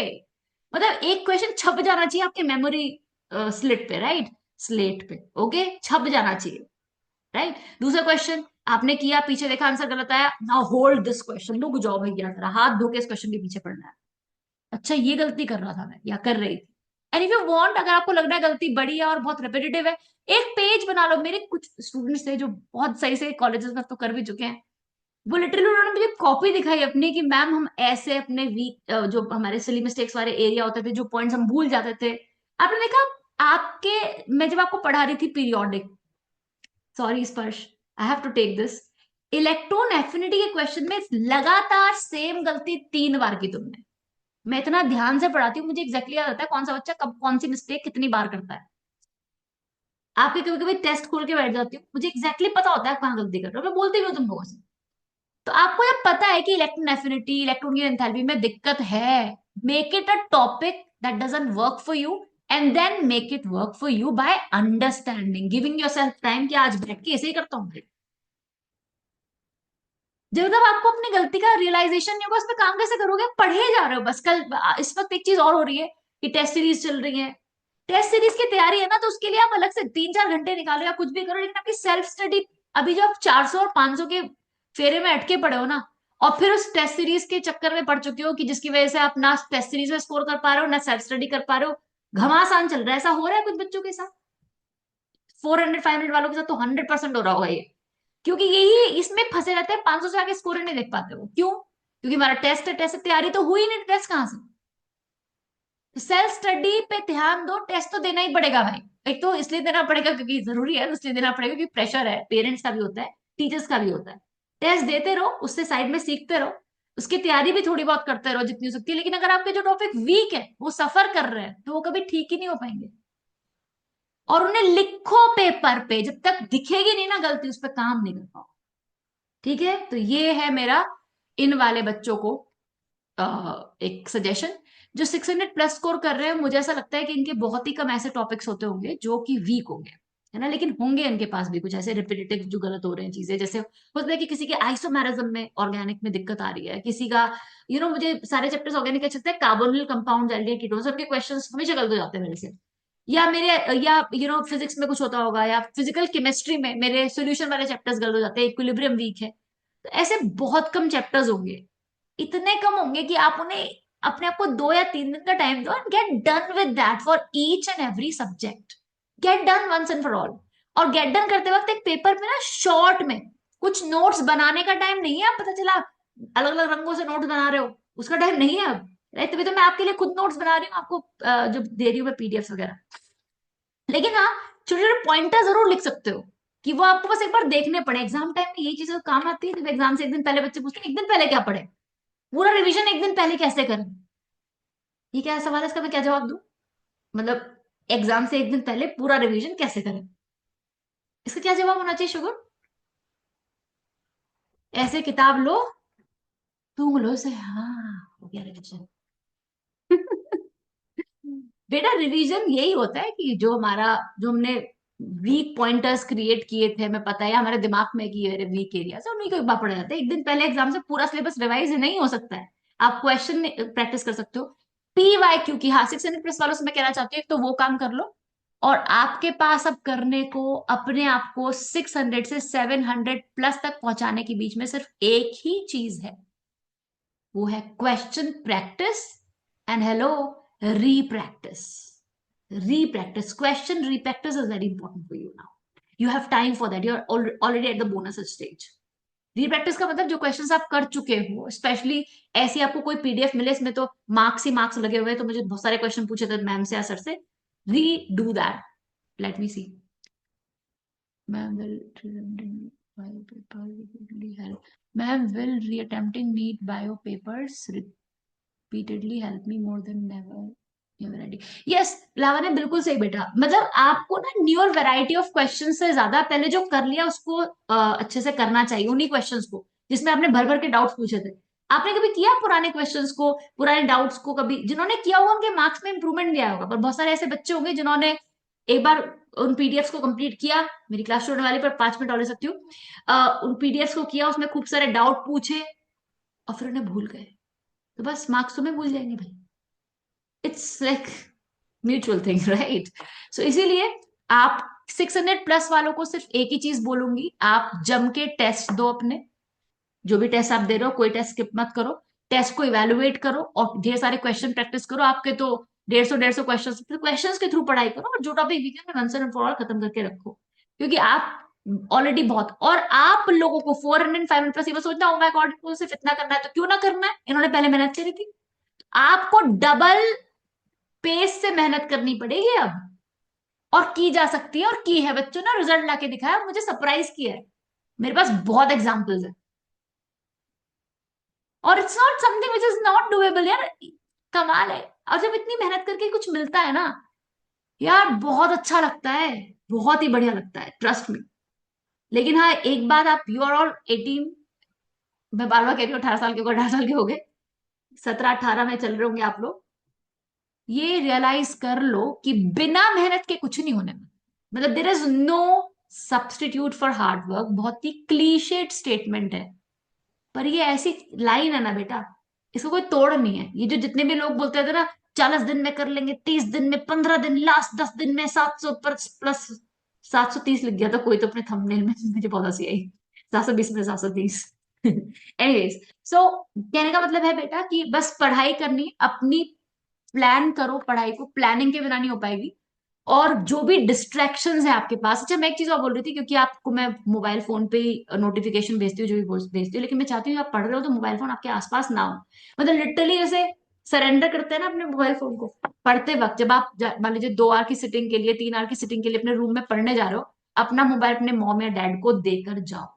मतलब एक क्वेश्चन छप जाना चाहिए आपके मेमोरी स्लिट पे, राइट, स्लेट पे, ओके, छप जाना चाहिए, राइट। दूसरा क्वेश्चन आपने किया, पीछे देखा आंसर गलत आया, नाउ होल्ड दिस क्वेश्चन, रुक जाओ भैया जरा, हाथ धो के इस क्वेश्चन के पीछे पड़ना है। अच्छा ये गलती कर रहा था मैं, या कर रही थी। एंड इफ यू वांट, अगर आपको लग रहा है गलती बड़ी है और बहुत रिपीटेटिव है, एक पेज बना लो। मेरे कुछ स्टूडेंट्स थे जो बहुत सही से कॉलेजेस में तो कर भी चुके हैं, वो लिटरली उन्होंने मुझे कॉपी दिखाई अपनी कि मैम हम ऐसे अपने वीक, जो हमारे सिली मिस्टेक्स वाले एरिया होते थे, जो पॉइंट्स हम भूल जाते थे, आपने देखा आपके, मैं जब आपको पढ़ा रही थी periodic, sorry Sparsh, I have to take this, electron affinity के क्वेश्चन में लगातार सेम गलती 3 बार की तुमने। मैं इतना ध्यान से पढ़ाती हूँ, मुझे एग्जैक्टली याद आता है कौन सा बच्चा कब कौन सी मिस्टेक कितनी बार करता है। आपके कभी कभी टेस्ट खोल के बैठ जाती हूँ, मुझे एग्जैक्टली पता होता है कहाँ गलती कर रहे हो, मैं बोलती भी हूँ तुम लोगों से। तो आपको ये पता है कि इलेक्ट्रॉन एफिनिटी, इलेक्ट्रॉन की एंथैल्पी में दिक्कत है, make it a topic that doesn't work for you, and then make it work for you by understanding, giving yourself time, कि आज बैठ के ऐसे ही करता हूँ। जब तक आपको अपनी गलती का रियलाइजेशन नहीं होगा, उस पर काम कैसे करोगे? पढ़े जा रहे हो बस। कल इस वक्त एक चीज और हो रही है कि टेस्ट सीरीज चल रही है। टेस्ट सीरीज की तैयारी है ना, तो उसके लिए आप अलग से 3-4 घंटे निकालो या कुछ भी करो, लेकिन आपकी सेल्फ स्टडी, अभी जो आप 400 और 500 के फेरे में अटके पड़े हो ना, और फिर उस टेस्ट सीरीज के चक्कर में पड़ चुके हो कि जिसकी वजह से आप ना टेस्ट सीरीज में स्कोर कर पा रहे हो ना सेल्फ स्टडी कर पा रहे हो, घमासान चल रहा है। ऐसा हो रहा है कुछ बच्चों के साथ, 400-500 वालों के साथ तो 100% हो रहा होगा ये। क्योंकि यही इसमें फंसे रहते हैं, 500 से आगे स्कोर नहीं देख पाते वो। क्यों? क्योंकि हमारा टेस्ट है, टेस्ट से तैयारी तो हुई नहीं, टेस्ट कहां से? सेल्फ स्टडी पे ध्यान दो, टेस्ट तो देना ही पड़ेगा भाई। एक तो इसलिए देना पड़ेगा क्योंकि जरूरी है, इसलिए देना पड़ेगा क्योंकि प्रेशर है, पेरेंट्स का भी होता है, टीचर्स का भी होता है। टेस्ट देते रहो, उससे साइड में सीखते रहो, उसकी तैयारी भी थोड़ी बहुत करते रहो जितनी हो सकती है। लेकिन अगर आपके जो टॉपिक वीक है, वो सफर कर रहे हैं, तो वो कभी ठीक ही नहीं हो पाएंगे। और उन्हें लिखो पेपर पे, जब तक दिखेगी नहीं ना गलती, उस पर काम नहीं कर पाओ। ठीक है, तो ये है मेरा इन वाले बच्चों को एक सजेशन। जो 600+ स्कोर कर रहे हैं, मुझे ऐसा लगता है कि इनके बहुत ही कम ऐसे टॉपिक्स होते होंगे जो कि वीक होंगे, है ना, लेकिन होंगे इनके पास भी कुछ ऐसे रिपीटेटिव जो गलत हो रहे हैं चीजें। जैसे होता है कि किसी के आइसोमेरिज्म में, ऑर्गेनिक में दिक्कत आ रही है, किसी का मुझे सारे चैप्टर्स ऑर्गेनिक के अच्छे लगते हैं, कार्बोनिल कंपाउंड, एल्डिहाइड कीटोन, सबके क्वेश्चन हमेशा गलत हो जाते हैं मेरे से। या मेरे या फिजिक्स में कुछ होता होगा, या फिजिकल केमिस्ट्री में मेरे सोल्यूशन वाले चैप्टर्स गलत हो जाते हैं, इक्विलिब्रियम वीक है। तो ऐसे बहुत कम चैप्टर्स होंगे, इतने कम होंगे कि आप उन्हें अपने आप को 2 या 3 दिन का टाइम दो and get done with that for each and every subject. Get done once and for all. और गेट डन करते वक्त एक पेपर पे ना शॉर्ट में कुछ नोट्स बनाने का टाइम नहीं है। आप पता चला अलग अलग रंगों से नोट्स बना रहे हो, उसका टाइम नहीं है अब, राइट? तभी तो मैं आपके लिए खुद नोट्स बना रही हूँ, आपको जो दे रही हूँ मैं पीडीएफ वगैरह। लेकिन हाँ, छोटे छोटे पॉइंटर जरूर लिख सकते हो कि वो आपको बस एक बार देखने पड़े। एग्जाम टाइम में यही चीजें काम आती है, जब एग्जाम से एक दिन पहले बच्चे पूछते हैं एक दिन पहले क्या पढ़े, पूरा रिवीजन एक दिन पहले कैसे करें। ये क्या सवाल है, इसका मैं क्या जवाब दूं? मतलब एग्जाम से एक दिन पहले पूरा रिवीजन कैसे करें, इसका क्या जवाब होना चाहिए शुगर? ऐसे किताब लो, तूम लो से, हाँ हो गया रिवीजन। बेटा रिवीजन यही होता है कि जो हमने वीक पॉइंटर्स क्रिएट किए थे, हमें पता है हमारे दिमाग में कि ये वीक एरिया है, उन्हीं को एक बार पढ़ा जाता है। एक दिन पहले एग्जाम से पूरा सिलेबस रिवाइज नहीं हो सकता है। आप क्वेश्चन प्रैक्टिस कर सकते हो। PYQ की, हाँ, 600+ वालों से मैं कहना चाहती हूँ, एक तो वो काम कर लो। और आपके पास अब करने को, अपने आप को 600 से 700+ तक पहुंचाने के बीच में सिर्फ एक ही चीज है, वो है question practice and hello repractice. Question repractice is very important for you now. You have time for that, you are already at the bonus stage. Repractice का मतलब जो क्वेश्चंस आप कर चुके हो, स्पेशली ऐसी आपको कोई पीडीएफ मिले इसमें तो मार्क्स ही मार्क्स लगे हुए हैं, तो मुझे बहुत सारे क्वेश्चन पूछे थे मैम से या सर से, redo that. Let me see. Ma'am will ma'am will reattempting NEET bio papers repeatedly help me more than never. Yes Lavanya, बिल्कुल सही बेटा। मतलब आपको ना न्यूअर वैरायटी ऑफ क्वेश्चन से ज्यादा पहले जो कर लिया उसको अच्छे से करना चाहिए, उन्हीं क्वेश्चंस को जिसमें आपने भर भर के डाउट्स पूछे थे। आपने कभी किया पुराने क्वेश्चंस को, पुराने डाउट्स को? कभी जिन्होंने किया होगा उनके मार्क्स में इंप्रूवमेंट भी आया होगा, पर बहुत सारे ऐसे बच्चे होंगे जिन्होंने एक बार उन पीडीएफ को कंप्लीट किया, मेरी क्लास होने वाली पर 5 मिनट और ले सकती हूँ, उन पीडीएफ को किया, उसमें खूब सारे डाउट पूछे और फिर उन्हें भूल गए, तो बस मार्क्स तुम्हें भूल जाएंगे भाई। It's like mutual thing, right? So इसीलिए आप 600+ वालों को सिर्फ एक ही चीज बोलूंगी, आप जम के टेस्ट दो अपने। जो भी टेस्ट आप दे रहे हो, कोई टेस्ट स्किप मत करो। टेस्ट को इवेलुएट करो और ढेर सारे क्वेश्चन प्रैक्टिस करो। आपके तो 150 क्वेश्चन के थ्रू पढ़ाई करो, और जो टॉपिक वीक है आंसर एंड फॉर ऑल खत्म करके रखो। क्योंकि आप ऑलरेडी बहुत, और आप लोगों को 400 500+ ये सोचना हो, मैं सिर्फ इतना करना है, तो क्यों ना करना है? इन्होंने पहले मेहनत करी थी। आपको डबल पेस से मेहनत करनी पड़ेगी अब, और की जा सकती है, और की है। बच्चों ने रिजल्ट लाके दिखाया, मुझे सरप्राइज किया है। मेरे पास बहुत एग्जांपल्स है। और it's not something which is not doable यार, कमाल है। और जब इतनी मेहनत करके कुछ मिलता है ना यार, बहुत अच्छा लगता है, बहुत ही बढ़िया लगता है, ट्रस्ट में। लेकिन हाँ, एक बात, आप यू आर ऑल 18, मैं बार बार कह रही हूँ 18 साल के हो गए, 18 साल के हो गए, 17-18 में चल रहे होंगे आप लोग। ये रियलाइज कर लो कि बिना मेहनत के कुछ नहीं होने में, मतलब there is no substitute for hard work. बहुत ही क्लीशेड स्टेटमेंट है, पर ये ऐसी लाइन है ना बेटा, इसको कोई तोड़ नहीं है। ये जो जितने भी लोग बोलते थे ना, 40 दिन में कर लेंगे, 30 दिन में, 15 दिन, लास्ट 10 दिन में 700 प्लस 730 लिख गया था कोई तो अपने थंबनेल में, मुझे बहुत हंसी आई। 720 में 730। एनीवेज, सो कहने का मतलब है बेटा कि बस पढ़ाई करनी अपनी, प्लान करो पढ़ाई को, प्लानिंग के बिना नहीं हो पाएगी। और जो भी डिस्ट्रैक्शंस है आपके पास, अच्छा मैं एक चीज और बोल रही थी, क्योंकि आपको मैं मोबाइल फोन पे ही नोटिफिकेशन भेजती हूँ, जो भी भेजती हूँ, लेकिन मैं चाहती हूँ आप पढ़ रहे हो तो मोबाइल फोन आपके आसपास ना हो। मतलब लिटरली जैसे सरेंडर करते हैं ना अपने मोबाइल फोन को पढ़ते वक्त, जब आप मान लीजिए 2 आवर की सिटिंग के लिए, 3 आवर की सिटिंग के लिए अपने रूम में पढ़ने जा रहे हो, अपना मोबाइल अपने मॉम या डैड को देकर जाओ।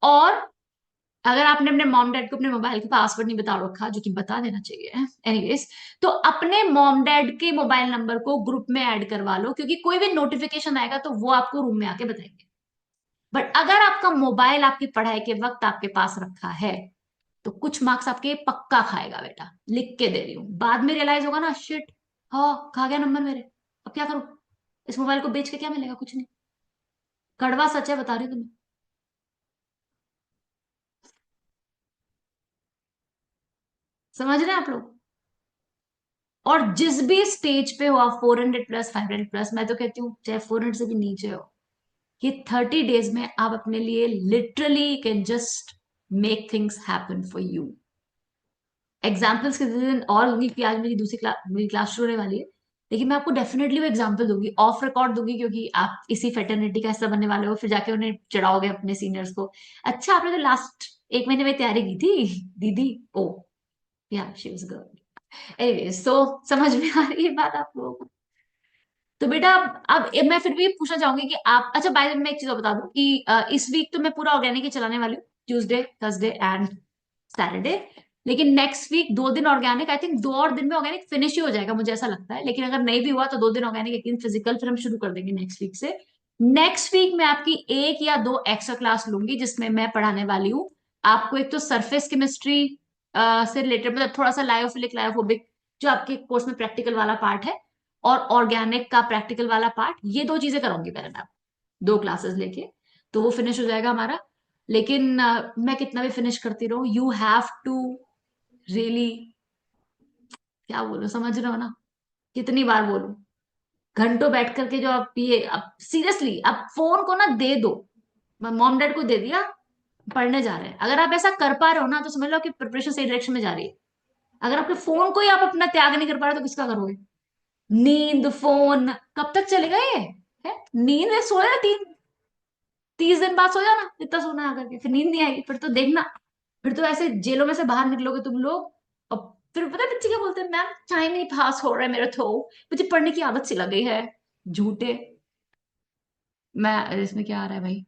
और अगर आपने अपने मॉम डैड को अपने मोबाइल का पासवर्ड नहीं बता रखा, जो कि बता देना चाहिए एनीवेज, तो अपने मॉम डैड के मोबाइल नंबर को ग्रुप में ऐड करवा लो, क्योंकि कोई भी नोटिफिकेशन आएगा तो वो आपको रूम में आके बताएंगे। बट अगर आपका मोबाइल आपकी पढ़ाई के वक्त आपके पास रखा है, तो कुछ मार्क्स आपके पक्का खाएगा बेटा, लिख के दे रही हूँ। बाद में रियलाइज होगा ना, शिट, हाँ खा गया नंबर मेरे, अब क्या करूं, इस मोबाइल को बेच के क्या मिलेगा, कुछ नहीं। कड़वा सच है, बता रही हूँ तुम्हें। समझ रहे हैं आप लोग? और जिस भी स्टेज पे हो आप, 400 प्लस, 500 प्लस, मैं तो कहती हूँ चाहे 400 से भी नीचे हो, ये 30 डेज में आप अपने लिए literally can just make things happen for you. Examples के दिन और दूंगी कि आज मेरी क्लास शुरू होने वाली है, लेकिन मैं आपको डेफिनेटली वो एग्जाम्पल दूंगी, ऑफ रिकॉर्ड दूंगी, क्योंकि आप इसी फेटर्निटी का हिस्सा बनने वाले हो, फिर जाके उन्हें चढ़ाओगे अपने सीनियर्स को। अच्छा आपने तो लास्ट 1 महीने में तैयारी की थी दीदी, ओ या शी वाज गुड। एनीवे, सो समझ में आ रही है बात आप लोगों को? तो बेटा अब मैं फिर भी पूछना चाहूंगी कि आप, अच्छा बाय द वे मैं एक चीज और बता दूं कि इस वीक तो मैं पूरा ऑर्गेनिक ही चलाने वाली हूँ, ट्यूसडे, थर्सडे एंड सैटरडे। लेकिन नेक्स्ट वीक 2 दिन ऑर्गेनिक, आई थिंक 2 और दिन में ऑर्गेनिक फिनिश ही हो जाएगा, मुझे ऐसा लगता है। लेकिन अगर नहीं भी हुआ तो 2 दिन ऑर्गेनिक, 1 दिन फिजिकल, फिर हम शुरू कर देंगे नेक्स्ट वीक से। नेक्स्ट वीक में आपकी 1 या 2 एक्स्ट्रा क्लास लूंगी, जिसमें मैं पढ़ाने वाली हूँ आपको एक तो सरफेस केमिस्ट्री से रिलेटेड, मतलब थोड़ा सा लायोफिलिक लायोफोबिक, जो आपके कोर्स में प्रैक्टिकल वाला पार्ट है, और ऑर्गेनिक का प्रैक्टिकल वाला पार्ट, ये 2 चीजें कराऊंगी पहले मैं, 2 क्लासेस लेके, तो वो फिनिश हो जाएगा हमारा। लेकिन मैं कितना भी फिनिश करती रहूं, यू हैव टू रियली, क्या बोलो, समझ रहे हो ना? कितनी बार बोलूं, घंटों बैठ करके जो आप ये, अब सीरियसली आप फोन को ना दे दो। मॉम डैड को दे दिया, पढ़ने जा रहे हैं, अगर आप ऐसा कर पा रहे हो ना, तो समझ लो कि प्रिपरेशन सही डायरेक्शन में जा रही है। अगर आपके फोन को ही आप अपना त्याग नहीं कर पा रहे, तो किसका करोगे? नींद, फोन कब तक चलेगा ये? है नींद में सोया 30 दिन बाद, सो जाना, इतना सोना आकर के, फिर नींद नहीं आएगी, फिर तो देखना, फिर तो ऐसे जेलों में से बाहर निकलोगे तुम लोग। और फिर पता है बच्चे क्या बोलते हैं, मैम टाइम नहीं पास हो रहा है मेरा, तो मुझे पढ़ने की आदत सी लग गई है। झूठे। मैं इसमें क्या आ रहा है भाई?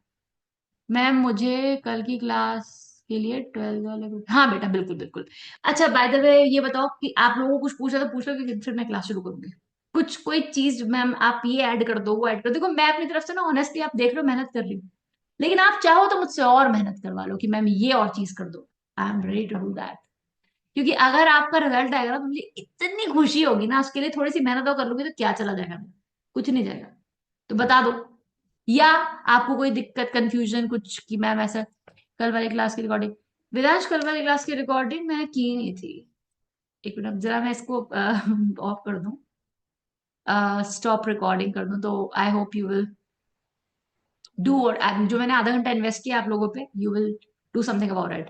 मैम मुझे कल की क्लास के लिए 12 वाले हाँ बेटा, बिल्कुल बिल्कुल। अच्छा बाय द वे ये बताओ कि आप लोगों को कुछ पूछा तो पूछ लो, क्योंकि फिर मैं क्लास शुरू करूंगी। कुछ कोई चीज मैम आप ये ऐड कर दो, वो ऐड कर दो, देखो मैं अपनी तरफ से ना ऑनेस्टली, आप देख लो मेहनत कर रही हूँ, लेकिन आप चाहो तो मुझसे और मेहनत करवा लो कि मैम ये और चीज कर दो। I am ready to do that. क्योंकि अगर आपका रिजल्ट आएगा ना, तो मुझे इतनी खुशी होगी ना, उसके लिए थोड़ी सी मेहनत और कर लूंगी तो क्या चला जाएगा, कुछ नहीं जाएगा। तो बता दो, या आपको कोई दिक्कत, कंफ्यूजन कुछ कि मैम ऐसा। कल वाली क्लास की रिकॉर्डिंग, विदांश कल वाली क्लास की रिकॉर्डिंग मैंने की नहीं थी। एक मिनट जरा मैं इसको ऑफ कर दूं, स्टॉप रिकॉर्डिंग कर दूं, तो I hope you will do, और जो मैंने आधा घंटा इन्वेस्ट किया आप लोगों पे, you will do something about it.